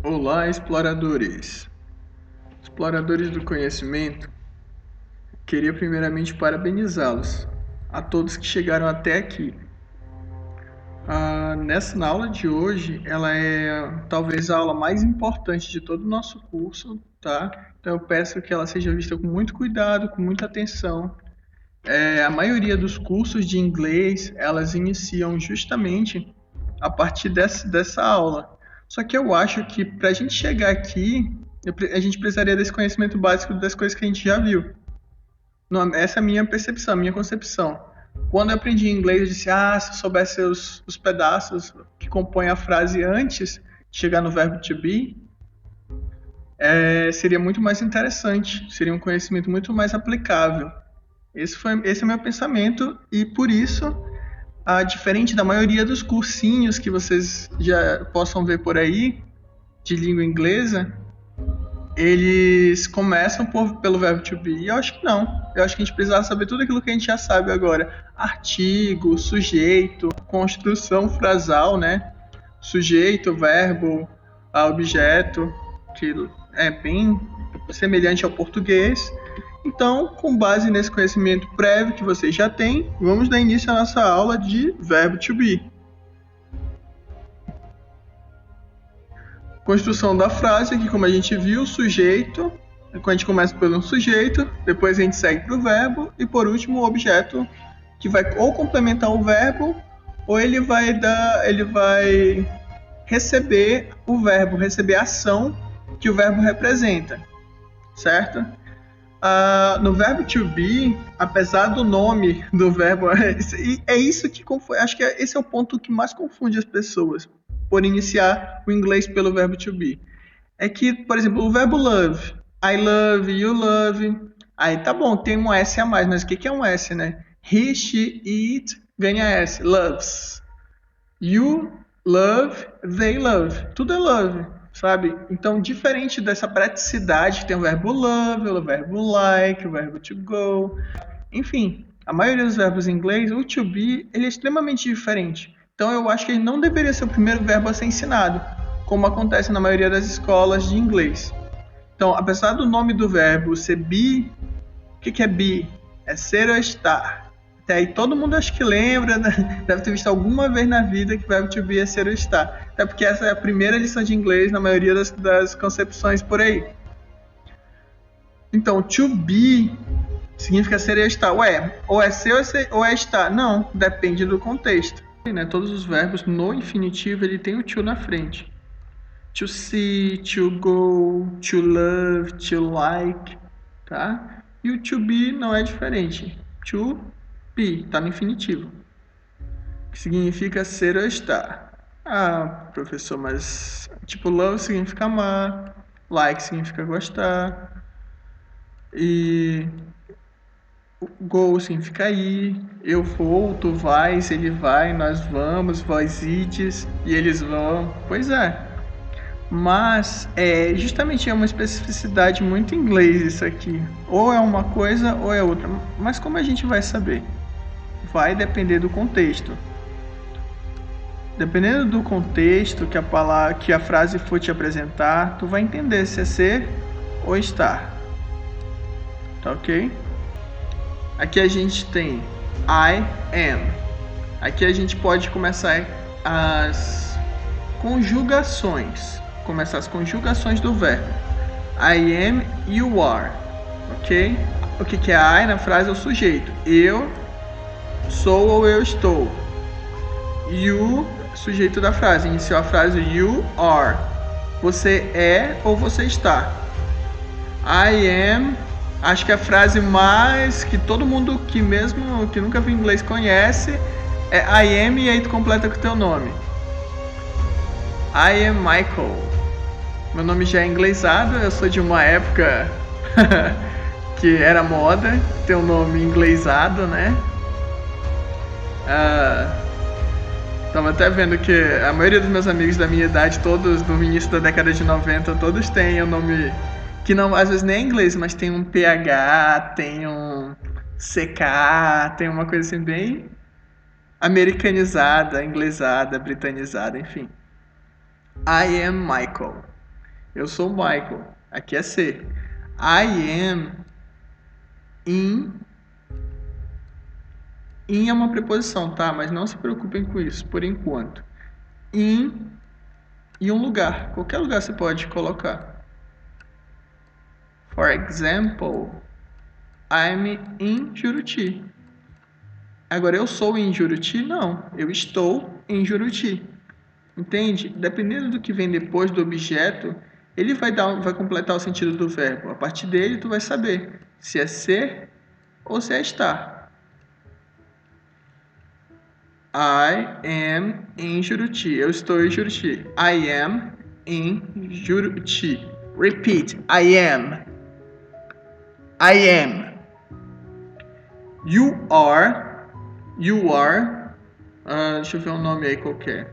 Olá, exploradores! Exploradores do conhecimento, queria primeiramente parabenizá-los, a todos que chegaram até aqui. Na aula de hoje, ela é talvez a aula mais importante de todo o nosso curso, tá? Então eu peço que ela seja vista com muito cuidado, com muita atenção. A maioria dos cursos de inglês, elas iniciam justamente a partir dessa aula. Só que eu acho que para a gente chegar aqui, a gente precisaria desse conhecimento básico das coisas que a gente já viu. Não, essa é a minha percepção, a minha concepção. Quando eu aprendi inglês, eu disse, se eu soubesse os pedaços que compõem a frase antes de chegar no verbo to be, seria muito mais interessante, seria um conhecimento muito mais aplicável. Esse é o meu pensamento e por isso, diferente da maioria dos cursinhos que vocês já possam ver por aí de língua inglesa, eles começam pelo verbo to be. E eu acho que não. Eu acho que a gente precisava saber tudo aquilo que a gente já sabe agora. Artigo, sujeito, construção frasal, né? Sujeito, verbo, objeto, que é bem semelhante ao português. Então, com base nesse conhecimento prévio que vocês já têm, vamos dar início à nossa aula de verbo to be. Construção da frase, aqui como a gente viu, sujeito, a gente começa pelo sujeito, depois a gente segue para o verbo e por último o objeto que vai ou complementar o verbo ou ele vai receber o verbo, receber a ação que o verbo representa, certo? No verbo to be, apesar do nome do verbo, é isso que confunde, acho que esse é o ponto que mais confunde as pessoas por iniciar o inglês pelo verbo to be. É que, por exemplo, o verbo love, I love, you love, aí tá bom, tem um S a mais, mas o que é um S, né? He, she, it, ganha S, loves. You love, they love, tudo é love, sabe? Então, diferente dessa praticidade, tem o verbo love, o verbo like, o verbo to go, enfim, a maioria dos verbos em inglês, o to be, ele é extremamente diferente. Então, eu acho que ele não deveria ser o primeiro verbo a ser ensinado, como acontece na maioria das escolas de inglês. Então, apesar do nome do verbo ser be, o que é be? É ser ou estar. Até aí todo mundo acho que lembra, né? Deve ter visto alguma vez na vida que o verbo to be é ser ou estar. Até porque essa é a primeira lição de inglês na maioria das concepções por aí. Então, to be significa ser ou estar. Ué, ou é ser ou é estar? Não, depende do contexto. Né? Todos os verbos no infinitivo ele tem o to na frente. To see, to go, to love, to like, tá? E o to be não é diferente. To be, tá no infinitivo. Que significa ser ou estar. Professor, mas tipo love significa amar, like significa gostar e go significa ir, eu vou, tu vais, ele vai, nós vamos, vós ides e eles vão. Pois é. Mas justamente é uma especificidade muito inglês isso aqui. Ou é uma coisa ou é outra. Mas como a gente vai saber? Vai depender do contexto. Dependendo do contexto que a frase for te apresentar, tu vai entender se é ser ou estar. Tá ok? Aqui a gente tem I am. Aqui a gente pode começar as conjugações. Começar as conjugações do verbo. I am, you are. Ok? O que é I na frase? É o sujeito. Eu sou ou eu estou. You, sujeito da frase. Iniciou a frase you are. Você é ou você está. I am, acho que a frase mais que todo mundo que mesmo que nunca viu inglês conhece é I am e aí tu completa com o teu nome. I am Michael. Meu nome já é inglesado, eu sou de uma época que era moda ter um nome inglesado, né? Tava até vendo que a maioria dos meus amigos da minha idade, todos no início da década de 90, todos têm um nome que não, às vezes nem é inglês, mas tem um PH, tem um CK, tem uma coisa assim bem americanizada, inglesada, britanizada, enfim. I am Michael. Eu sou o Michael. Aqui é ser. I am in. In é uma preposição, tá? Mas não se preocupem com isso, por enquanto. In e um lugar. Qualquer lugar você pode colocar. For example, I'm in Juruti. Agora, eu sou em Juruti? Não. Eu estou em Juruti. Entende? Dependendo do que vem depois do objeto, ele vai completar o sentido do verbo. A partir dele, tu vai saber se é ser ou se é estar. I am in Juruti. Eu estou em Juruti. I am in Juruti. Repeat. I am. I am. You are. You are. Deixa eu ver um nome aí qualquer.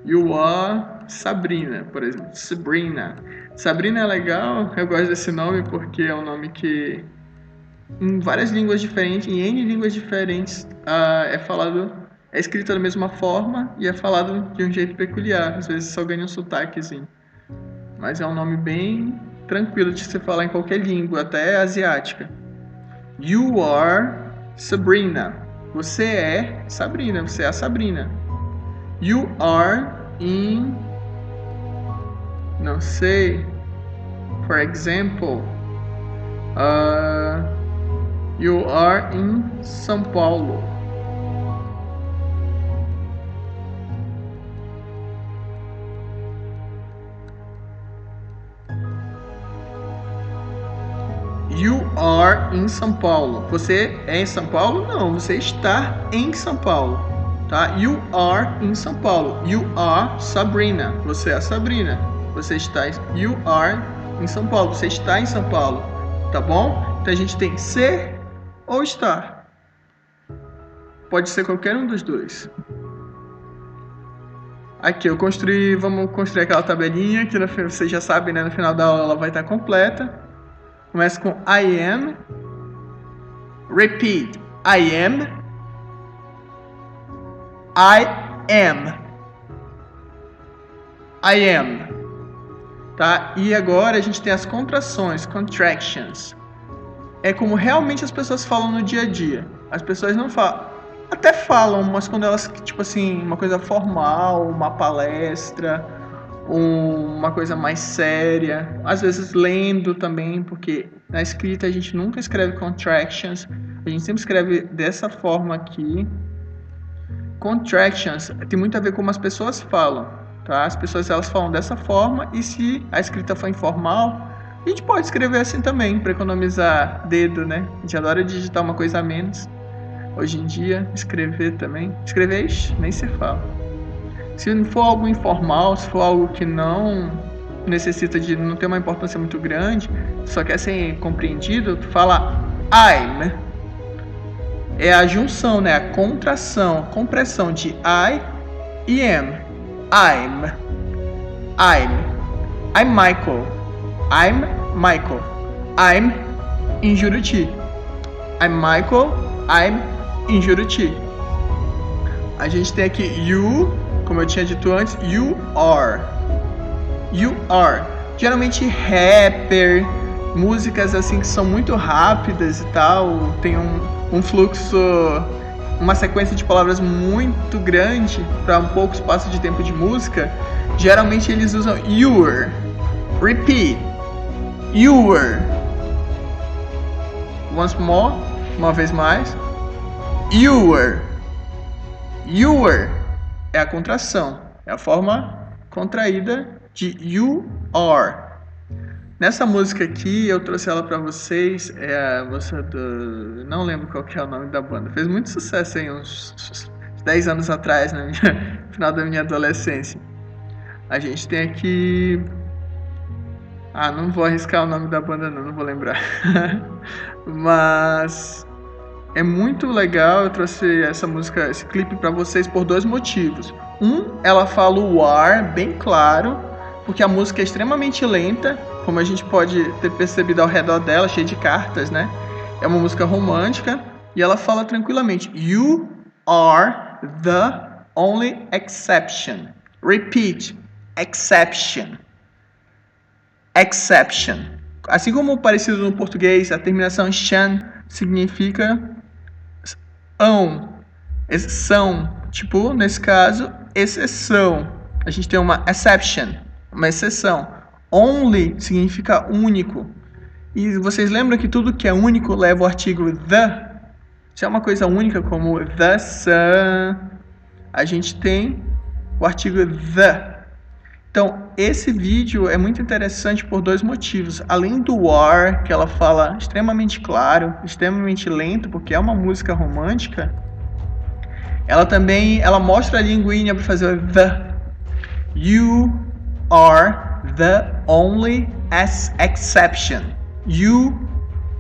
You are Sabrina, por exemplo. Sabrina. Sabrina é legal. Eu gosto desse nome porque é um nome que em várias línguas diferentes, em N línguas diferentes, é escrito da mesma forma e é falado de um jeito peculiar. Às vezes só ganha um sotaquezinho. Mas é um nome bem tranquilo de se falar em qualquer língua, até asiática. You are Sabrina. Você é Sabrina. Você é a Sabrina. You are in... Não sei. For example... You are in São Paulo. You are in São Paulo. Você é em São Paulo? Não, você está em São Paulo. Tá? You are in São Paulo. You are Sabrina. Você é a Sabrina. Você está... You are em São Paulo. Você está em São Paulo. Tá bom? Então a gente tem ser ou estar. Pode ser qualquer um dos dois. Aqui vamos construir aquela tabelinha que vocês já sabem, né? No final da aula ela vai estar completa. Começa com I am. Repeat. I am. I am. I am. Tá? E agora a gente tem as contrações, contractions. É como realmente as pessoas falam no dia a dia. As pessoas não falam. Até falam, mas quando elas, tipo assim, uma coisa formal, uma palestra, uma coisa mais séria. Às vezes lendo também, porque na escrita a gente nunca escreve contractions. A gente sempre escreve dessa forma aqui. Contractions tem muito a ver com como as pessoas falam. Tá? As pessoas elas falam dessa forma. E se a escrita for informal, a gente pode escrever assim também, para economizar dedo, né? A gente adora digitar uma coisa a menos. Hoje em dia, escrever também. Escrever, nem se fala. Se for algo informal, se for algo que não necessita de... não tem uma importância muito grande, só quer ser compreendido, tu fala I'm. É a junção, né? A contração, a compressão de I e am. I'm. I'm Michael. I'm Michael. I'm em Juruti. I'm Michael. I'm em Juruti. A gente tem aqui you, como eu tinha dito antes, you are. You are. Geralmente rapper, músicas assim que são muito rápidas e tal, tem um fluxo, uma sequência de palavras muito grande para um pouco espaço de tempo de música. Geralmente eles usam your. Repeat. Your. Once more. Uma vez mais. Your. Your é a contração. É a forma contraída de you are. Nessa música aqui, eu trouxe ela pra vocês. É a música do... não lembro qual que é o nome da banda. Fez muito sucesso aí uns 10 anos atrás, no final da minha adolescência. A gente tem aqui... não vou arriscar o nome da banda não vou lembrar. Mas é muito legal, eu trouxe essa música, esse clipe pra vocês por dois motivos. Ela fala o are bem claro, porque a música é extremamente lenta, como a gente pode ter percebido ao redor dela, cheia de cartas, né? É uma música romântica e ela fala tranquilamente. You are the only exception. Repeat. Exception. exception. Assim como parecido no português, a terminação "shan" significa exceção. Tipo, nesse caso, exceção. A gente tem uma exception, uma exceção. Only significa único. E vocês lembram que tudo que é único leva o artigo the? Se é uma coisa única como the sun, a gente tem o artigo the. Então, esse vídeo é muito interessante por dois motivos. Além do are, que ela fala extremamente claro, extremamente lento, porque é uma música romântica, ela mostra a linguinha para fazer o the. You are the only exception. You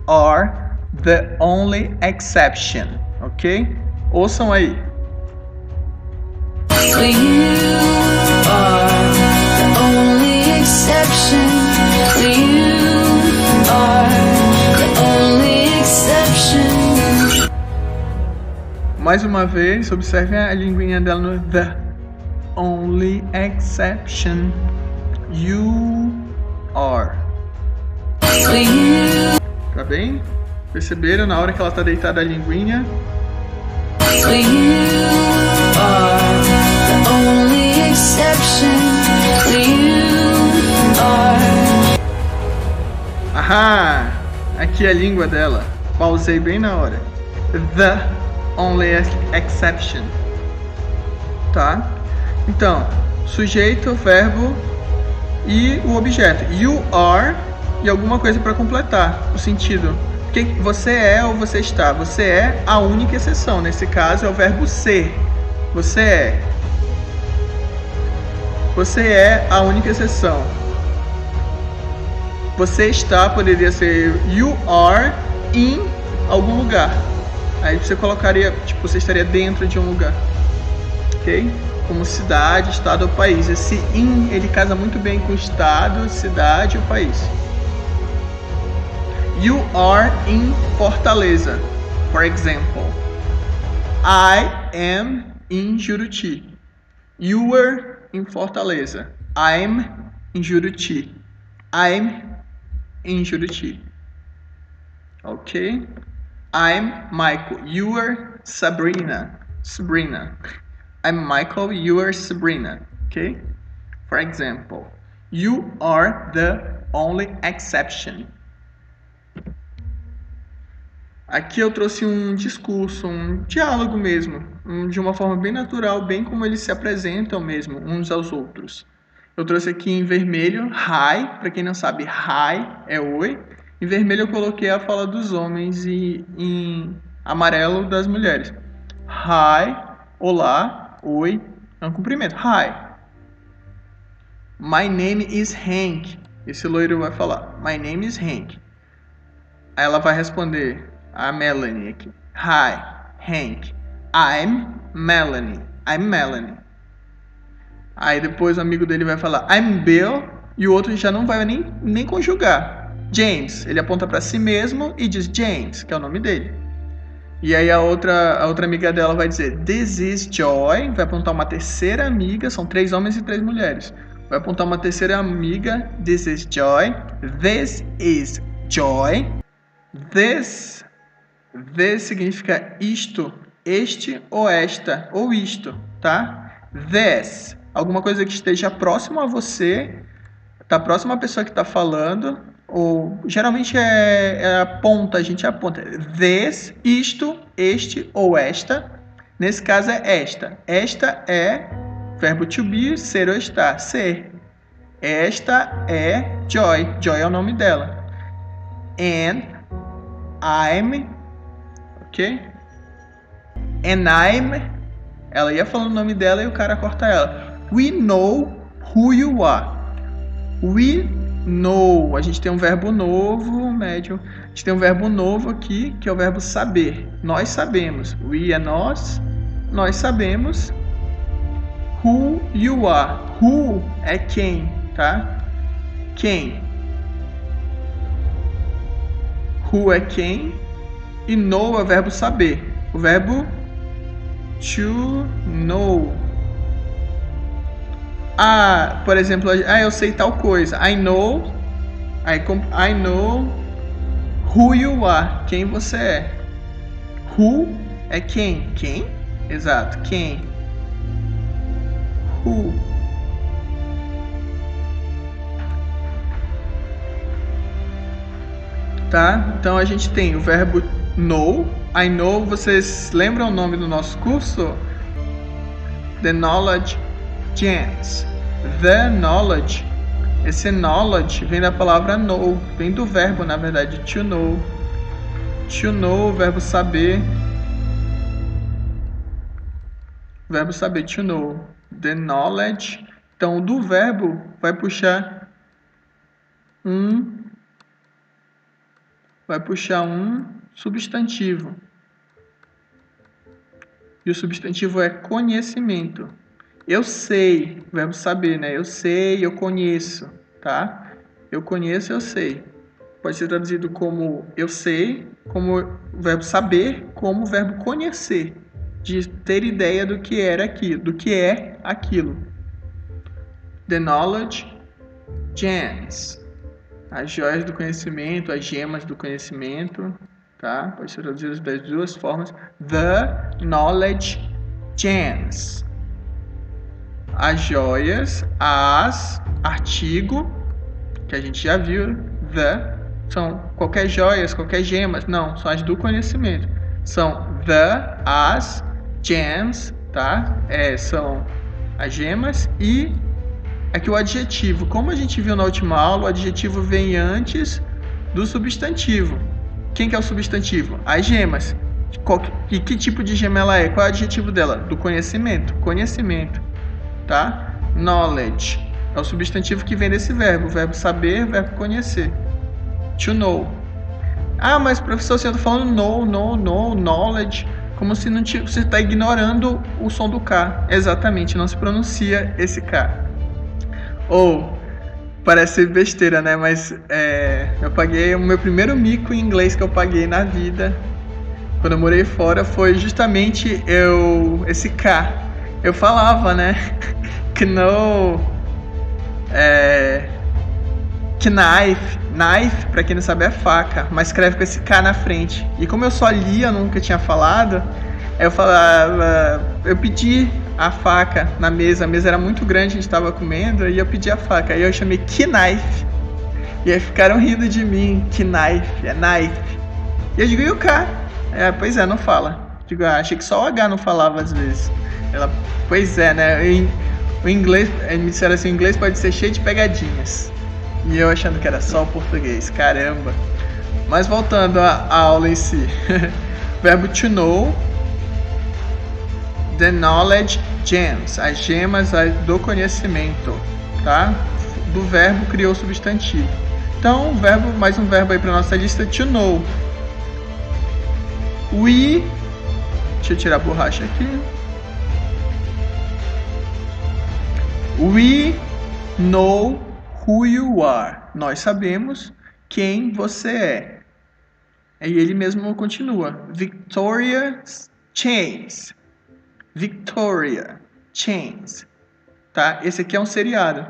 are the only exception. Ok? Ouçam aí. So you are the only exception. You are the only exception. Mais uma vez, observem a linguinha dela no the. Only exception. You are. So you Tá bem? Perceberam na hora que ela tá deitada a linguinha? So you are the only exception. You are. Ahá! Aqui é a língua dela. Pausei bem na hora. The only exception. Tá? Então, sujeito, verbo e o objeto. You are e alguma coisa para completar o sentido. Que você é ou você está. Você é a única exceção. Nesse caso é o verbo ser. Você é. Você é a única exceção. Você está poderia ser you are in algum lugar. Aí você colocaria, tipo, você estaria dentro de um lugar. Ok? Como cidade, estado ou país. Esse in, ele casa muito bem com estado, cidade ou país. You are in Fortaleza. For example, I am in Juruti. You are in Fortaleza. I'm in Juruti. I'm in Juruti. Okay? I'm Michael. You are Sabrina. Sabrina. I'm Michael. You are Sabrina. Okay? For example, you are the only exception. Aqui eu trouxe um discurso, um diálogo mesmo, de uma forma bem natural, bem como eles se apresentam mesmo, uns aos outros. Eu trouxe aqui em vermelho, hi, para quem não sabe, hi é oi. Em vermelho eu coloquei a fala dos homens e em amarelo das mulheres. Hi, olá, oi, é um cumprimento. Hi. My name is Hank. Esse loiro vai falar, my name is Hank. Aí ela vai responder, a Melanie aqui. Hi, Hank. I'm Melanie. I'm Melanie. Aí depois o amigo dele vai falar I'm Bill e o outro já não vai nem conjugar. James, ele aponta para si mesmo e diz James, que é o nome dele. E aí a outra amiga dela vai dizer This is Joy, vai apontar uma terceira amiga, são 3 homens e 3 mulheres. Vai apontar uma terceira amiga, This is Joy. This is Joy. This significa isto, este ou esta, ou isto, tá? This, alguma coisa que esteja próximo a você, tá próximo à pessoa que está falando, ou geralmente é a ponta, a gente aponta. This, isto, este ou esta. Nesse caso é esta. Esta é verbo to be, ser ou estar, ser. Esta é Joy. Joy é o nome dela. And I'm, ok? And I'm, ela ia falando o nome dela e o cara corta ela. We know who you are. We know. A gente tem um verbo novo, médio. A gente tem um verbo novo aqui, que é o verbo saber. Nós sabemos. We é nós. Nós sabemos. Who you are. Who é quem, tá? Quem. Who é quem. E know é o verbo saber. O verbo to know. Por exemplo, eu sei tal coisa. I know I know who you are. Quem você é. Who é quem. Quem? Exato. Quem. Who. Tá? Então a gente tem o verbo know. I know, vocês lembram o nome do nosso curso? The Knowledge Gems. The Knowledge. Esse knowledge vem da palavra know. Vem do verbo, na verdade, to know. To know, verbo saber. Verbo saber, to know. The knowledge. Então, do verbo vai puxar um substantivo. E o substantivo é conhecimento. Eu sei, verbo saber, né? Eu sei, eu conheço, tá? Eu conheço, eu sei. Pode ser traduzido como eu sei, como verbo saber, como verbo conhecer, de ter ideia do que era aquilo, do que é aquilo. The knowledge gems. As joias do conhecimento, as gemas do conhecimento, tá? Pode ser traduzido das duas formas. The knowledge gems. As joias, as, artigo, que a gente já viu, the, são qualquer joias, qualquer gemas, não, são as do conhecimento. São the, as, gems, tá? São as gemas e aqui o adjetivo. Como a gente viu na última aula, o adjetivo vem antes do substantivo. Quem que é o substantivo? As gemas. E que tipo de gema ela é? Qual é o adjetivo dela? Do conhecimento. Conhecimento. Tá? Knowledge. É o substantivo que vem desse verbo. O verbo saber, o verbo conhecer. To know. Ah, mas professor, você está falando know, knowledge. Como se não você está ignorando o som do K. Exatamente, não se pronuncia esse K. Ou, parece besteira, né? Mas eu paguei o meu primeiro mico em inglês que eu paguei na vida. Quando eu morei fora, foi justamente esse K. Eu falava, né? Knife, pra quem não sabe, é faca, mas escreve com esse K na frente. E como eu só lia, eu nunca tinha falado, eu pedi a faca na mesa. A mesa era muito grande, a gente estava comendo, e eu pedi a faca. Aí eu chamei Knife. E aí ficaram rindo de mim. Knife, é knife. E eu digo, e o K? Pois é, não fala. Digo, achei que só o H não falava às vezes. Ela, pois é, né? O inglês, me disseram assim, o inglês pode ser cheio de pegadinhas. E eu achando que era só o português, caramba. Mas voltando à aula em si. Verbo to know. The knowledge gems. As gemas do conhecimento. Tá? Do verbo criou o substantivo. Então, mais um verbo aí para nossa lista. To know. Deixa eu tirar a borracha aqui. We know who you are. Nós sabemos quem você é. E ele mesmo continua. Victoria Chains. Victoria Chains. Tá? Esse aqui é um seriado.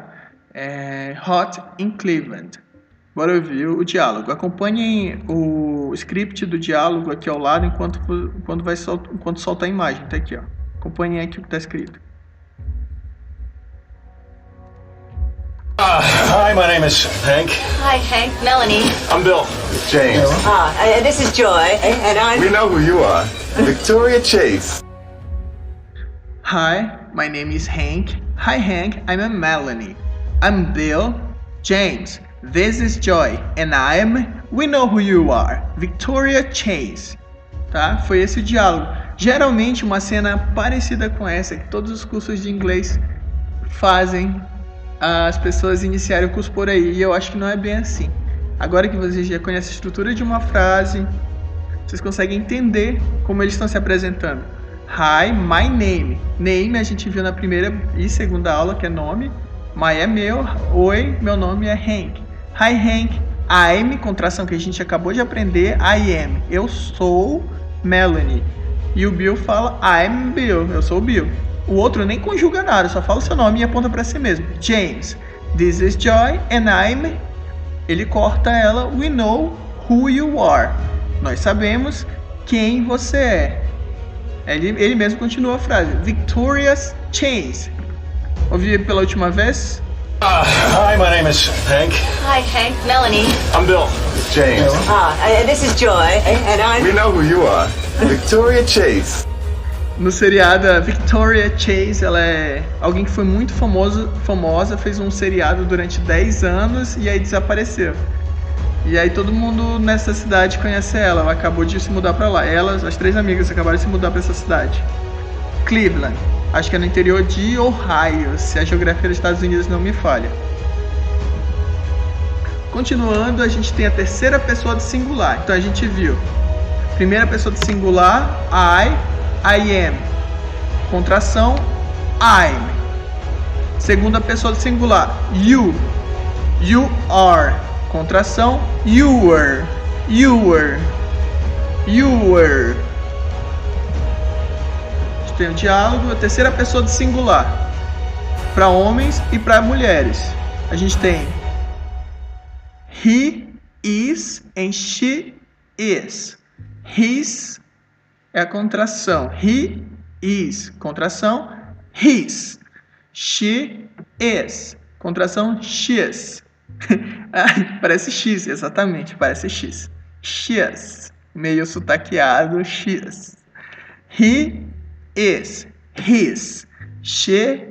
Hot in Cleveland. Bora ouvir o diálogo. Acompanhem o script do diálogo aqui ao lado enquanto solta a imagem. Tá aqui, ó. Acompanhem aqui o que está escrito. Hi, my name is Hank. Hi, Hank. Melanie. I'm Bill. James. This is Joy, and I'm... We know who you are. Victoria Chase. Hi, my name is Hank. Hi, Hank. I'm Melanie. I'm Bill. James. This is Joy. And we know who you are. Victoria Chase. Tá? Foi esse o diálogo. Geralmente uma cena parecida com essa que todos os cursos de inglês fazem as pessoas iniciarem o curso por aí, e eu acho que não é bem assim. Agora que vocês já conhecem a estrutura de uma frase, vocês conseguem entender como eles estão se apresentando. Hi, my name. Name a gente viu na primeira e segunda aula, que é nome. My é meu. Oi, meu nome é Hank. Hi, Hank. I'm, contração que a gente acabou de aprender. I am. Eu sou Melanie. E o Bill fala I'm Bill. Eu sou o Bill. O outro nem conjuga nada, só fala o seu nome e aponta para si mesmo. James. This is Joy and I'm ele corta ela. We know who you are. Nós sabemos quem você é. Ele mesmo continua a frase. Victoria Chase. Ouvi pela última vez? Hi, my name is Hank. Hi, Hank. Melanie. I'm Bill. James. This is Joy, and I'm... We know who you are. Victoria Chase. No seriado, a Victoria Chase, ela é alguém que foi muito famosa, fez um seriado durante 10 anos e aí desapareceu. E aí todo mundo nessa cidade conhece ela acabou de se mudar pra lá. Elas, as 3 amigas, acabaram de se mudar pra essa cidade. Cleveland, acho que é no interior de Ohio, se a geografia dos Estados Unidos não me falha. Continuando, a gente tem a terceira pessoa do singular. Então a gente viu primeira pessoa do singular, I am. Contração, I'm. Segunda pessoa do singular, you are. Contração, you were. A gente tem o diálogo. A terceira pessoa do singular, para homens e para mulheres. A gente tem he is and she is. His é a contração. He is. Contração, his. She is. Contração, she's. Parece X, exatamente. Parece X. She's. Meio sotaqueado, she's. He is. His. She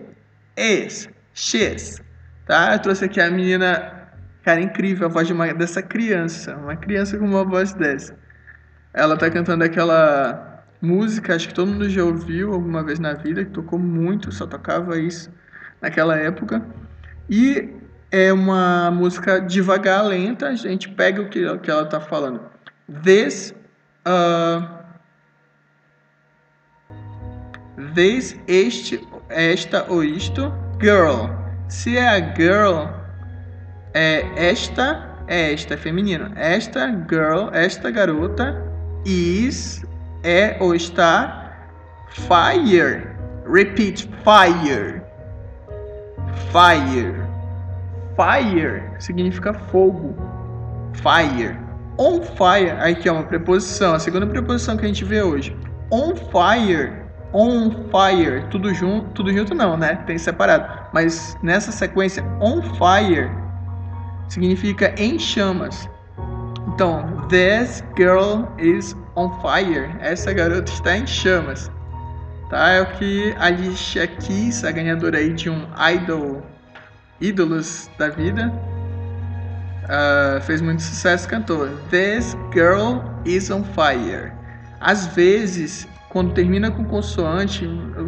is. She's. Tá? Eu trouxe aqui a menina. Cara, incrível a voz dessa criança. Uma criança com uma voz dessa. Ela tá cantando aquela música, acho que todo mundo já ouviu alguma vez na vida, que tocou muito, só tocava isso naquela época. E é uma música devagar, lenta, a gente pega o que ela tá falando. Esta ou isto, girl. Se é a girl, esta é feminino. Esta girl, esta garota, is, é ou está, fire. Repeat, fire. Fire. Fire significa fogo. Fire. On fire. Aqui é uma preposição. A segunda preposição que a gente vê hoje. On fire. On fire. Tudo junto não, né? Tem separado. Mas nessa sequência, on fire significa em chamas. Então, this girl is on fire. Essa garota está em chamas. Tá? É o que a Alicia Keys, a ganhadora aí de um ídolos da vida, fez muito sucesso, cantou. This girl is on fire. Às vezes, quando termina com consoante,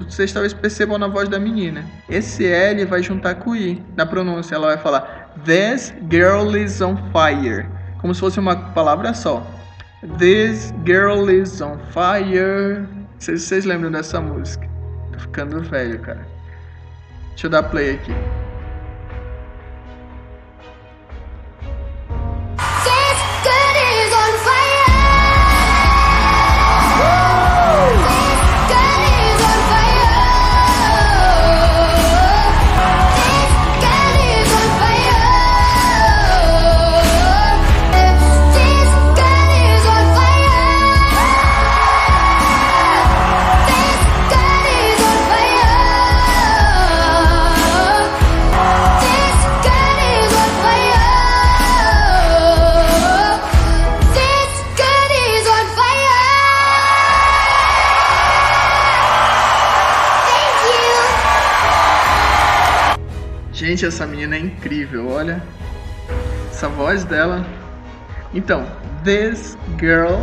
vocês talvez percebam na voz da menina. Esse L vai juntar com o I na pronúncia. Ela vai falar This girl is on fire. Como se fosse uma palavra só. This girl is on fire. Vocês lembram dessa música? Tô ficando velho, cara. Deixa eu dar play aqui. Gente, essa menina é incrível, olha. Essa voz dela. Então, this girl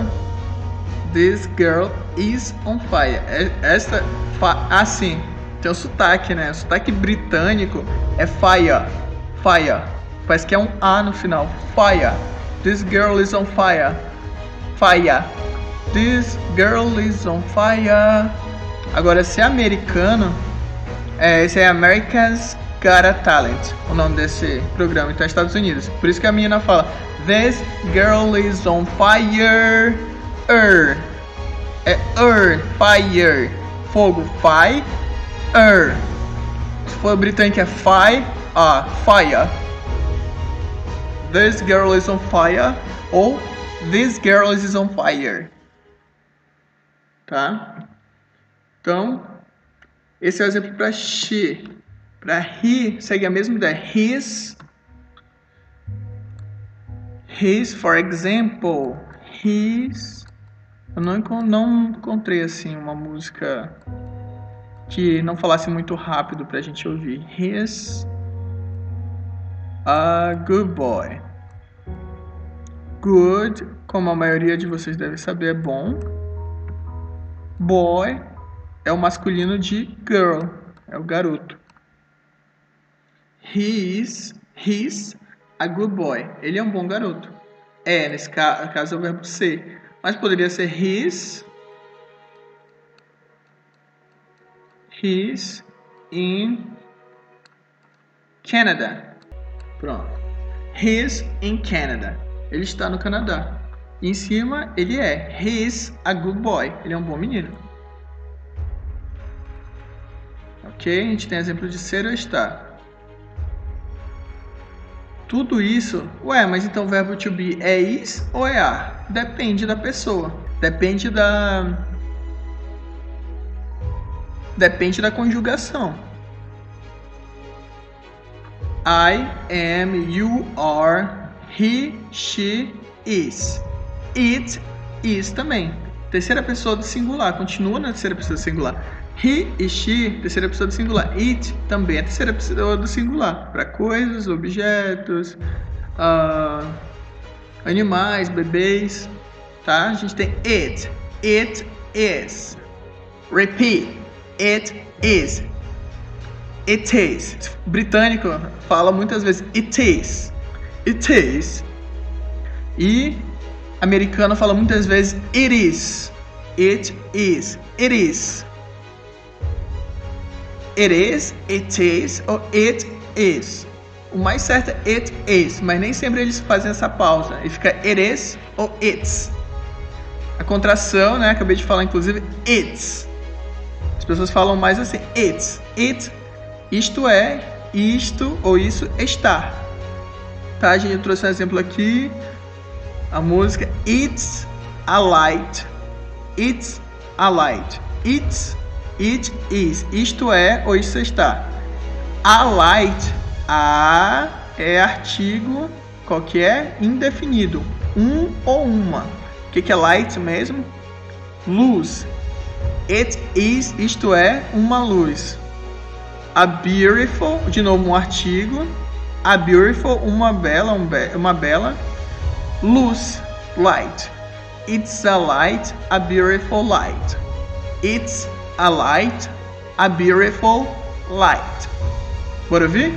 is on fire. Assim, tem o sotaque, né? O sotaque britânico é fire. Fire. Parece que é um A no final. Fire. This girl is on fire. Fire. This girl is on fire. Agora, se é americano, esse é Americans Got a Talent, o nome desse programa, então é Estados Unidos. Por isso que a menina fala This girl is on fire. Fire. Fogo, fire. Se for britânico é fire. This girl is on fire ou this girl is on fire. Tá? Então, esse é o exemplo para she. Para he, segue a mesma ideia. His, for example. His. Eu não encontrei assim uma música que não falasse muito rápido pra gente ouvir. He's a good boy. Good, como a maioria de vocês deve saber, é bom. Boy é o masculino de girl, é o garoto. He's a good boy. Ele é um bom garoto. Nesse caso é o verbo ser. Mas poderia ser he's in Canada. Pronto. He's in Canada. Ele está no Canadá. E em cima ele é he's a good boy. Ele é um bom menino. Ok? A gente tem exemplo de ser ou estar. Tudo isso... Ué, mas então o verbo to be é is ou é are? Depende da pessoa. Depende da conjugação. I am, you are, he, she, is. It, is também. Terceira pessoa do singular. Continua na terceira pessoa do singular. He e she, terceira pessoa do singular. It também é terceira pessoa do singular. Para coisas, objetos, animais, bebês. Tá? A gente tem it. It is. Repeat. It is. It is. Britânico fala muitas vezes it is. It is. E americano fala muitas vezes it is. It is. It is. It is ou it is. O mais certo é it is, mas nem sempre eles fazem essa pausa. E fica it is ou it's. A contração, né? Acabei de falar inclusive it's. As pessoas falam mais assim, it's. It, isto é, isto ou isso está. Tá, a gente trouxe um exemplo aqui. A música It's a Light. It's a Light. It is. Isto é ou isso está. A light. A é artigo qualquer indefinido. Um ou uma. O que é light mesmo? Luz. It is. Isto é uma luz. A beautiful. De novo um artigo. A beautiful. Uma bela. Uma bela. Luz. Light. It's a light. A beautiful light. It's a light, a beautiful light. Bora ouvir?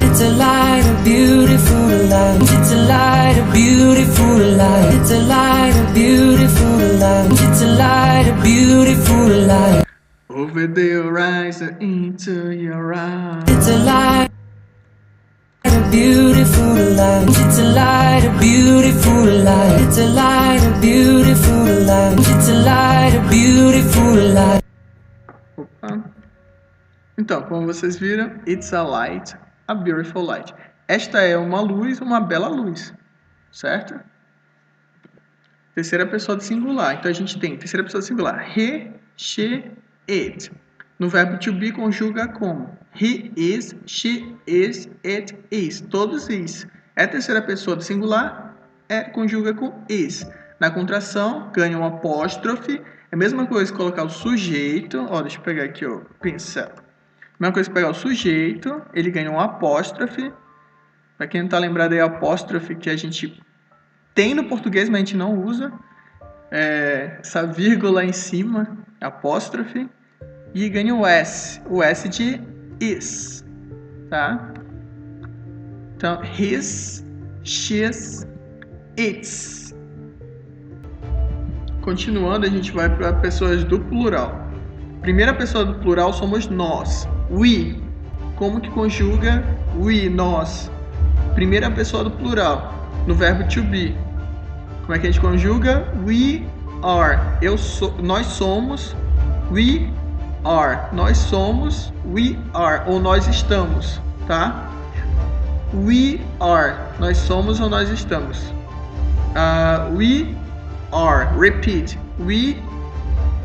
It's a light, a beautiful light. It's a light, a beautiful light. It's a light, a beautiful light. It's a light, a beautiful light. Over the horizon, into your eyes. It's a light, a beautiful light. It's a light, a beautiful light. It's a light, a beautiful light. It's a light, a beautiful light. Opa. Então, como vocês viram, it's a light, a beautiful light. Esta é uma luz, uma bela luz, certo? Terceira pessoa do singular. Então a gente tem terceira pessoa do singular. He, she, it. No verbo to be conjuga como? He is, she is, it is. Todos is. É a terceira pessoa do singular, conjuga com is. Na contração, ganha um apóstrofe. É a mesma coisa que colocar o sujeito. Deixa eu pegar aqui o pincel. A mesma coisa que pegar o sujeito, ele ganha um apóstrofe. Para quem não está lembrado aí, apóstrofe que a gente tem no português, mas a gente não usa. Essa vírgula em cima, apóstrofe. E ganha o S de is, tá? Então, his, she's, its. Continuando, a gente vai para pessoas do plural. Primeira pessoa do plural somos nós, we. Como que conjuga we, nós? Primeira pessoa do plural, no verbo to be. Como é que a gente conjuga? We are. Nós somos, we are. Nós somos, we are. Ou nós estamos, tá? We are. Nós somos ou nós estamos. We are. Repeat. We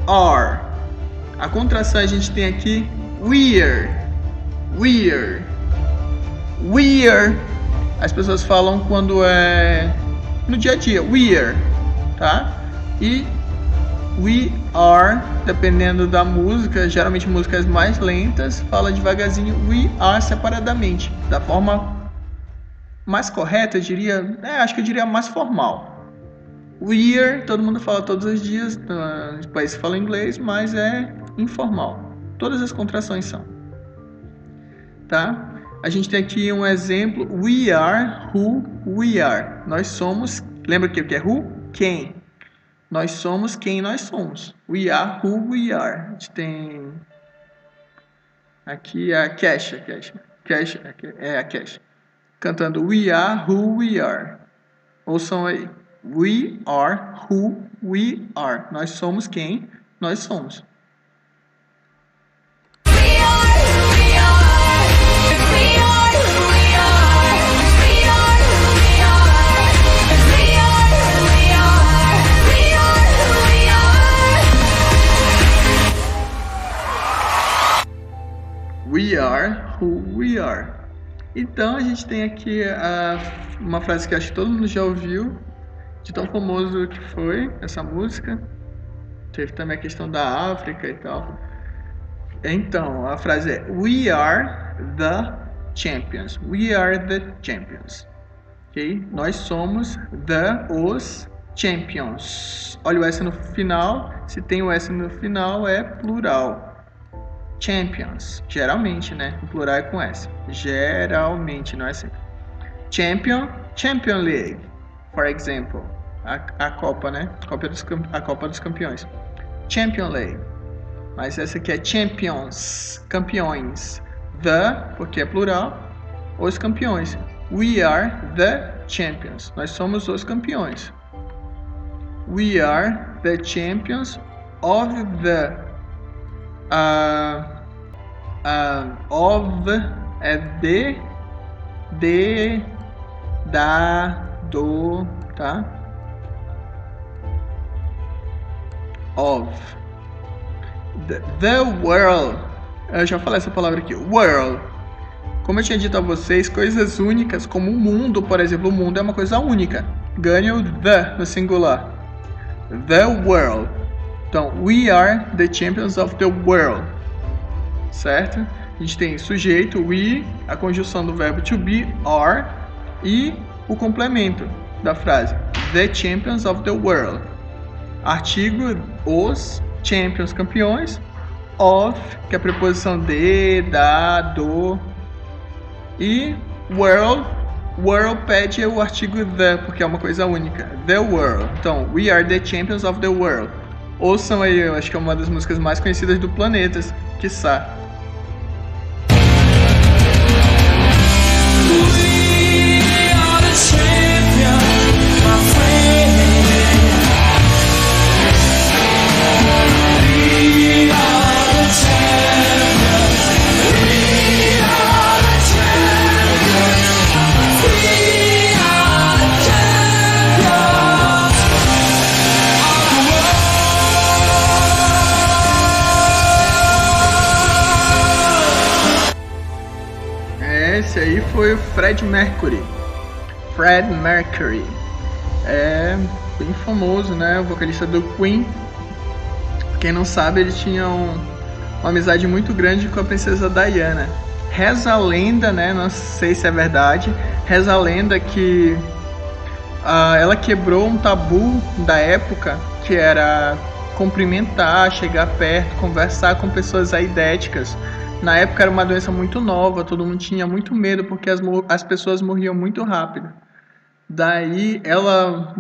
are. A contração a gente tem aqui we're. We're. We're. As pessoas falam quando é no dia a dia. We're. Tá? E we are, dependendo da música, geralmente músicas mais lentas, fala devagarzinho we are separadamente. Da forma mais correta, eu diria, acho que eu diria mais formal. We're, todo mundo fala todos os dias, no país que fala inglês, mas é informal. Todas as contrações são. Tá? A gente tem aqui um exemplo. We are who we are. Nós somos, lembra que é who? Quem? Nós somos quem nós somos. We are who we are. A gente tem aqui a Kesha. É a Kesha. Cantando We are who we are. Ouçam aí. We are who we are. Nós somos quem nós somos. We are who we are. Então a gente tem aqui uma frase que acho que todo mundo já ouviu, de tão famoso que foi essa música. Teve também a questão da África e tal. Então a frase é We are the champions. We are the champions. Ok? Nós somos os champions. Olha o S no final. Se tem o S no final é plural. Champions, geralmente, né? O plural é com S. Geralmente, não é sempre. Champion League, for example. A Copa, né? A Copa dos Campeões. Champion League. Mas essa aqui é Champions, campeões. The, porque é plural, os campeões. We are the champions. Nós somos os campeões. We are the champions of the of é de da do, tá? Of the world. Eu já falei essa palavra aqui, world. Como eu tinha dito a vocês, coisas únicas como o mundo, por exemplo, o mundo é uma coisa única. Ganha o the no singular. The world. Então, we are the champions of the world. Certo? A gente tem sujeito, we, a conjunção do verbo to be, are, e o complemento da frase, the champions of the world. Artigo, os champions, campeões, of, que é a preposição de, da, do, e world pede o artigo the, porque é uma coisa única, the world. Então, we are the champions of the world. Ouçam aí, eu acho que é uma das músicas mais conhecidas do planeta, quiçá. Esse aí foi o Fred Mercury. É bem famoso, né? O vocalista do Queen. Quem não sabe, ele tinha uma amizade muito grande com a princesa Diana. Reza a lenda, né? Não sei se é verdade. Reza a lenda que ela quebrou um tabu da época, que era cumprimentar, chegar perto, conversar com pessoas aidéticas. Na época era uma doença muito nova, todo mundo tinha muito medo porque as pessoas morriam muito rápido. Daí ela,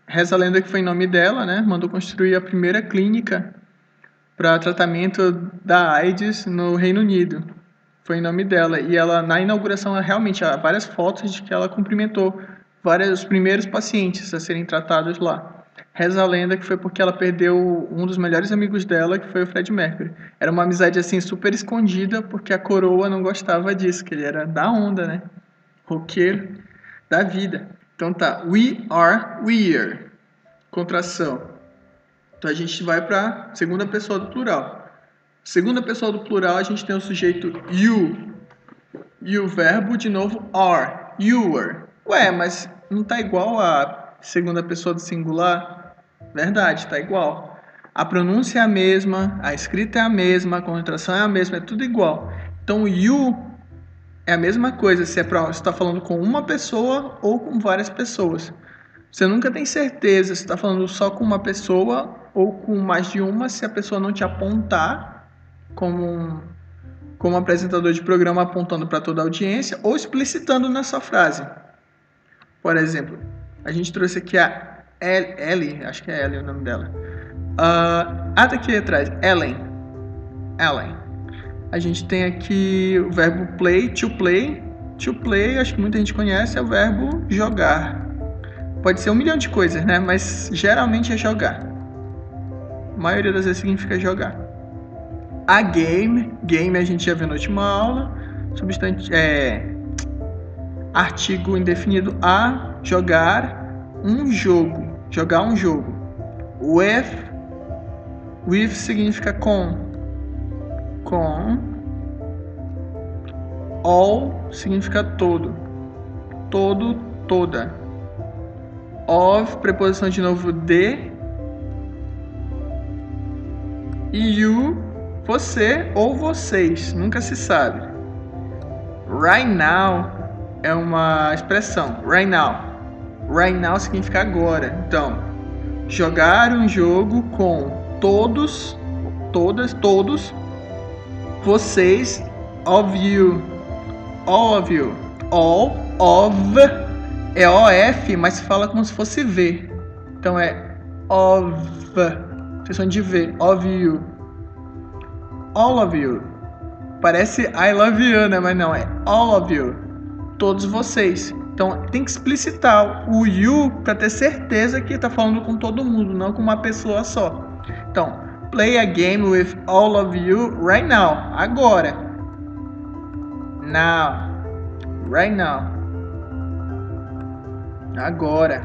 reza a lenda que foi em nome dela, né? Mandou construir a primeira clínica para tratamento da AIDS no Reino Unido. Foi em nome dela. E ela, na inauguração, realmente há várias fotos de que ela cumprimentou os primeiros pacientes a serem tratados lá. Reza a lenda que foi porque ela perdeu um dos melhores amigos dela, que foi o Fred Mercury. Era uma amizade assim super escondida, porque a coroa não gostava disso, que ele era da onda, né? roqueiro da vida. Então tá, we are, we're, contração. Então a gente vai para segunda pessoa do plural. Segunda pessoa do plural a gente tem o sujeito you e o verbo de novo are, you were. Ué, mas não tá igual a segunda pessoa do singular? Verdade, tá igual. A pronúncia é a mesma, a escrita é a mesma, a contração é a mesma, é tudo igual. Então you é a mesma coisa se você está falando com uma pessoa ou com várias pessoas. Você nunca tem certeza se está falando só com uma pessoa ou com mais de uma se a pessoa não te apontar como apresentador de programa apontando para toda a audiência ou explicitando na sua frase. Por exemplo, a gente trouxe aqui a Ellie, acho que é Ellie o nome dela. Tá aqui atrás, Ellen. A gente tem aqui o verbo play, to play. To play, acho que muita gente conhece, é o verbo jogar. Pode ser 1 milhão de coisas, né? Mas geralmente é jogar. A maioria das vezes significa jogar. A game a gente já viu na última aula. Artigo indefinido a, jogar um jogo. Jogar um jogo. With significa com. All significa todo. Todo, toda. Of, preposição de novo de. E you, você ou vocês, nunca se sabe. Right now é uma expressão. Right now significa agora. Então, jogar um jogo com todos, vocês, of you, all of you, all of é of, mas se fala como se fosse V. Então é of, questão de V, of you, all of you. Parece I love you, né? Mas não, é all of you, todos vocês. Então tem que explicitar o you para ter certeza que está falando com todo mundo, não com uma pessoa só. Então, play a game with all of you right now. Agora. Now. Right now. Agora.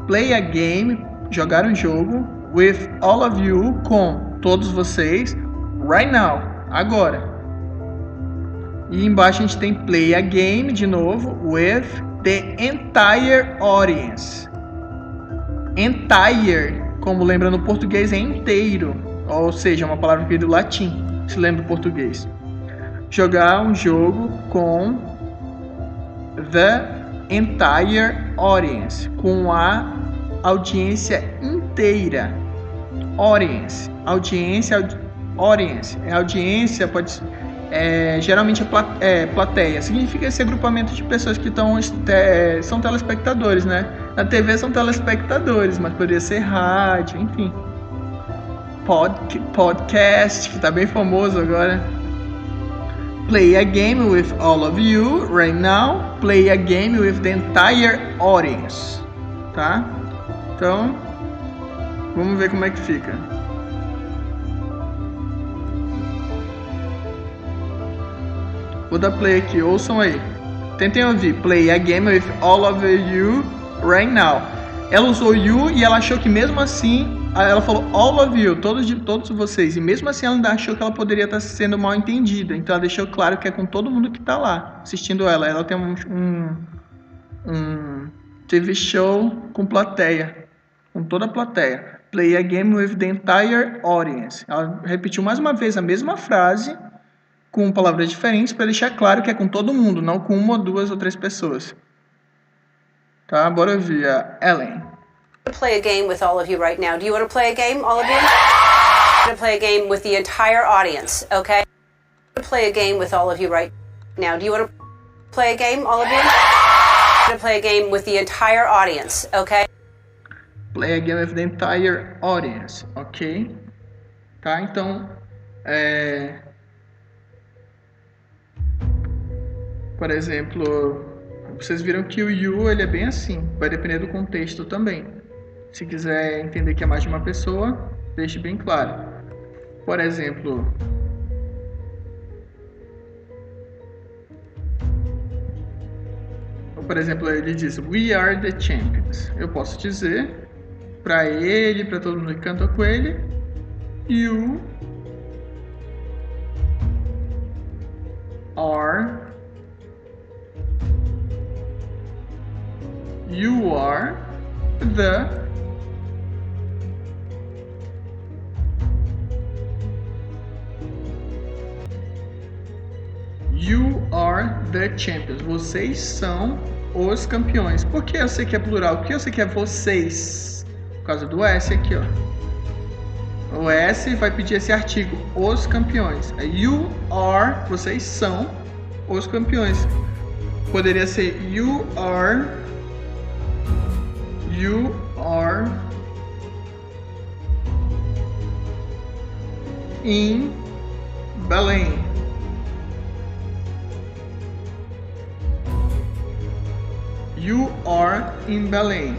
Play a game, jogar um jogo, with all of you, com todos vocês, right now. Agora. E embaixo a gente tem play a game, de novo, with the entire audience. Entire, como lembra no português, é inteiro. Ou seja, uma palavra que veio do latim, se lembra do português. Jogar um jogo com the entire audience, com a audiência inteira. Audience, audiência pode geralmente plateia. Significa esse agrupamento de pessoas que são telespectadores, né? Na TV são telespectadores, mas poderia ser rádio, enfim. Podcast, que tá bem famoso agora. Play a game with all of you right now. Play a game with the entire audience. Tá? Então, vamos ver como é que fica. Vou dar play aqui, ouçam aí. Tentem ouvir. Play a game with all of you right now. Ela usou you e ela achou que mesmo assim, ela falou all of you, todos vocês. E mesmo assim ela ainda achou que ela poderia estar sendo mal entendida. Então ela deixou claro que é com todo mundo que está lá assistindo ela. Ela tem um TV show com plateia, com toda a plateia. Play a game with the entire audience. Ela repetiu mais uma vez a mesma frase, com palavras diferentes, para deixar claro que é com todo mundo, não com uma, duas ou três pessoas. Tá, bora ouvir a Ellen. Play a game with all of you right now. Do you want to play a game, all of you? I'm going to play a game with the entire audience, okay? I'm going to play a game with all of you right now. Do you want to play a game, all of you? I'm going to play a game with the entire audience, okay? Play a game with the entire audience, ok? Tá, então, por exemplo, vocês viram que o you ele é bem assim, vai depender do contexto também. Se quiser entender que é mais de uma pessoa, deixe bem claro. Por exemplo, por exemplo, ele diz We are the champions. Eu posso dizer para ele, para todo mundo que canta com ele, You are the champions. Vocês são os campeões. Por que eu sei que é plural? Por que eu sei que é vocês? Por causa do S aqui, ó. O S vai pedir esse artigo, os campeões. You are, vocês são os campeões. Poderia ser you are in Belém. You are in Belém.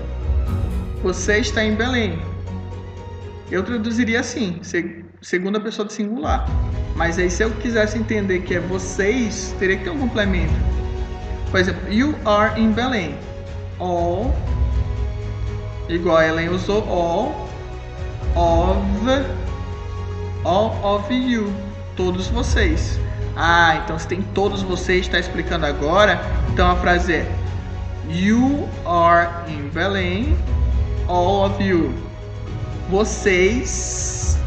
Você está em Belém. Eu traduziria assim, segunda pessoa do singular. Mas aí se eu quisesse entender que é vocês, teria que ter um complemento. Por exemplo, you are in Belém. All, igual a Ellen usou, all of you. Todos vocês. Ah, então se tem todos vocês, está explicando agora. Então a frase é You are in Belém, all of you. Vocês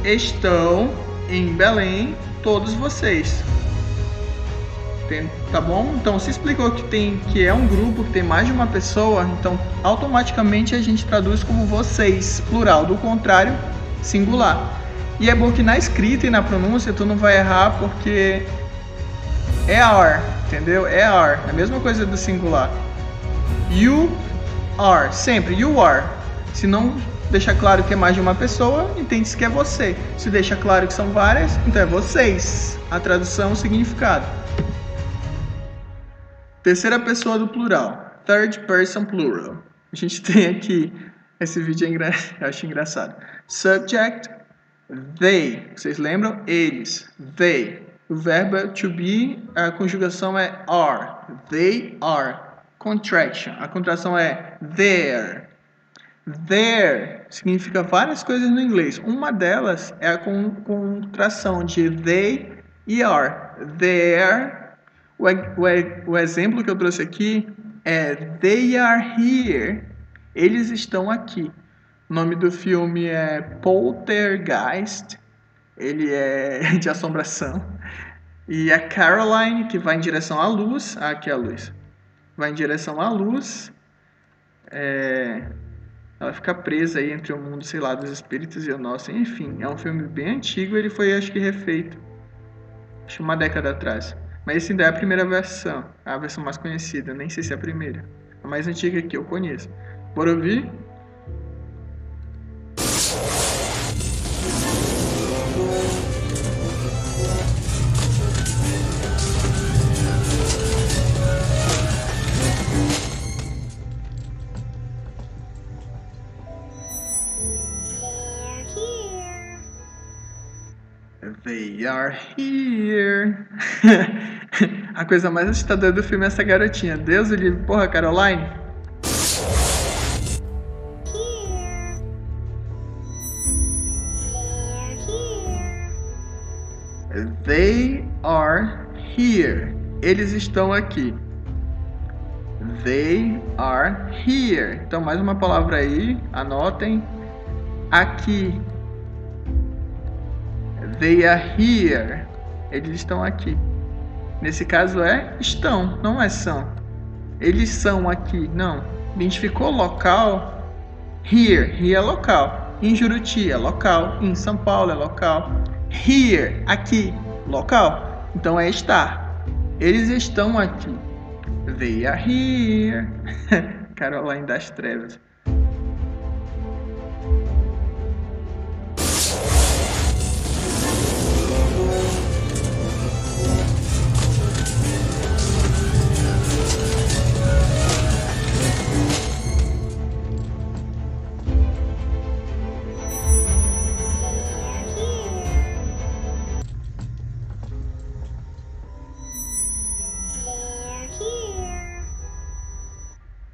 estão em Belém, todos vocês. Tá bom? Então se explicou que é um grupo, que tem mais de uma pessoa, então automaticamente a gente traduz como vocês, plural, do contrário, singular. E é bom que na escrita e na pronúncia tu não vai errar, porque é are, entendeu? É are, é a mesma coisa do singular. You are, sempre you are. Se não deixa claro que é mais de uma pessoa, entende-se que é você. Se deixa claro que são várias, então é vocês. A tradução, o significado. Terceira pessoa do plural. Third person plural. A gente tem aqui, esse vídeo eu acho engraçado. Subject, they. Vocês lembram? Eles. They. O verbo é to be, a conjugação é are. They are. Contraction. A contração é there. There significa várias coisas no inglês. Uma delas é a contração de they e are. There. O exemplo que eu trouxe aqui é They are here. Eles estão aqui. O nome do filme é Poltergeist. Ele é de assombração. E a Caroline, que vai em direção à luz. Aqui é a luz. Vai em direção à luz. Ela fica presa aí entre o mundo, sei lá, dos espíritos e o nosso. Enfim, é um filme bem antigo. Ele foi, acho que, refeito. Acho que uma década atrás. Mas esse ainda é a primeira versão. A versão mais conhecida. Nem sei se é a primeira. A mais antiga que eu conheço. Bora ouvir? They are here. A coisa mais assustadora do filme é essa garotinha. Deus o livre. Porra, Caroline. They are here. Eles estão aqui. They are here. Então, mais uma palavra aí. Anotem. Aqui. They are here. Eles estão aqui. Nesse caso é estão, não é são. Eles são aqui, não. Identificou local. Here, here é local. Em Juruti é local. Em São Paulo é local. Here, aqui, local. Então é estar. Eles estão aqui. They are here. Caroline das Trevas.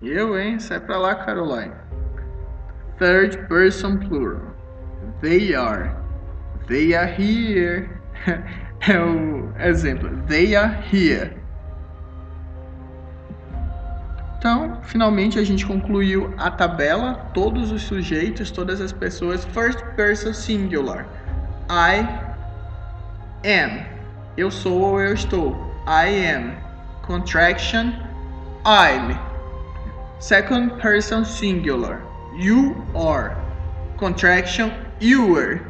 Eu, hein? Sai pra lá, Caroline. Third person plural. They are. They are here. É o exemplo. They are here. Então, finalmente a gente concluiu a tabela, todos os sujeitos, todas as pessoas. First person singular. I am. Eu sou ou eu estou. I am. Contraction. I'm. Second person singular. You are. Contraction. You are.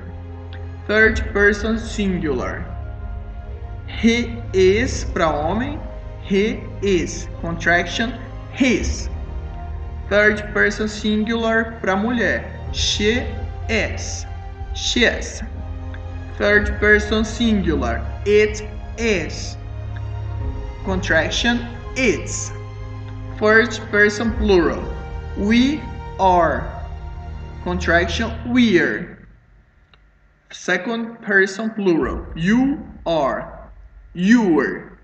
Third person singular. He is para homem. He is. Contraction. His. Third person singular para mulher. She is. She is. Third person singular. It is. Contraction. It's. First person plural. We are. Contraction. We're. Second person plural. You are. You're.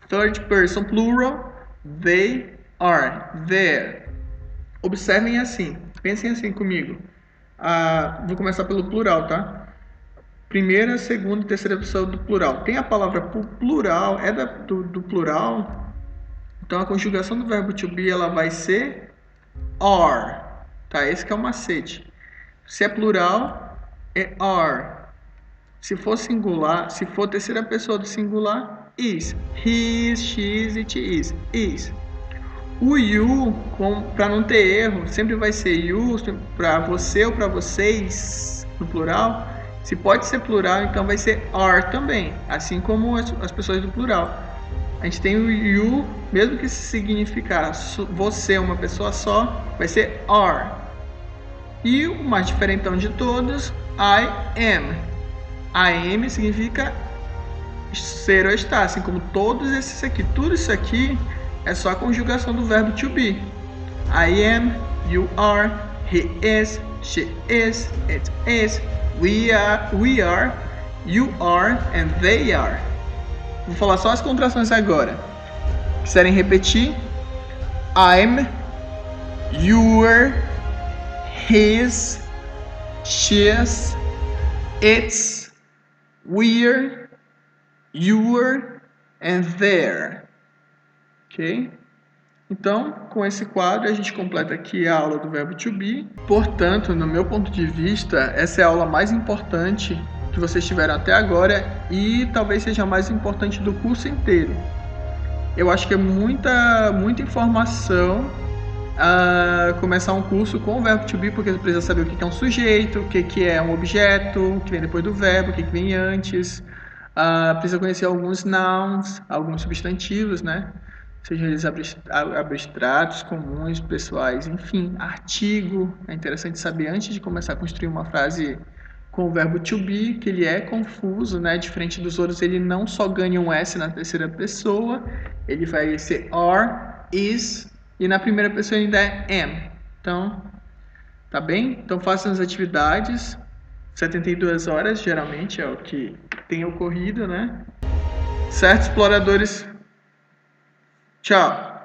Third person plural. They are. There. Observem assim. Pensem assim comigo. Vou começar pelo plural, tá? Primeira, segunda e terceira pessoa do plural. Tem a palavra plural, é do plural. Então a conjugação do verbo to be ela vai ser are. Tá? Esse que é o macete. Se é plural, é are. Se for singular, se for terceira pessoa do singular, is. He is, she is, it is. Is. O you, para não ter erro, sempre vai ser you para você ou para vocês no plural. Se pode ser plural, então vai ser are também, assim como as pessoas do plural. A gente tem o you, mesmo que significar você é uma pessoa só, vai ser are. E o mais diferentão de todos, I am. I am significa ser ou estar, assim como todos esses aqui. Tudo isso aqui é só a conjugação do verbo to be. I am, you are, he is, she is, it is, we are, you are, and they are. Vou falar só as contrações agora. Quiserem repetir? I'm, you're, his, she's, it's, we're, you're, and they're. Ok? Então, com esse quadro, a gente completa aqui a aula do verbo to be. Portanto, no meu ponto de vista, essa é a aula mais importante que vocês tiveram até agora e talvez seja a mais importante do curso inteiro. Eu acho que é muita informação começar um curso com o verbo to be, porque você precisa saber o que é um sujeito, o que é um objeto, o que vem depois do verbo, o que vem antes. Precisa conhecer alguns nouns, alguns substantivos, né? Sejam eles abstratos, comuns, pessoais, enfim, artigo. É interessante saber antes de começar a construir uma frase com o verbo to be, que ele é confuso, né? Diferente dos outros, ele não só ganha um S na terceira pessoa, ele vai ser are, is, e na primeira pessoa ainda é am. Então, tá bem? Então façam as atividades, 72 horas geralmente é o que tem ocorrido, né? Certo, exploradores? Tchau!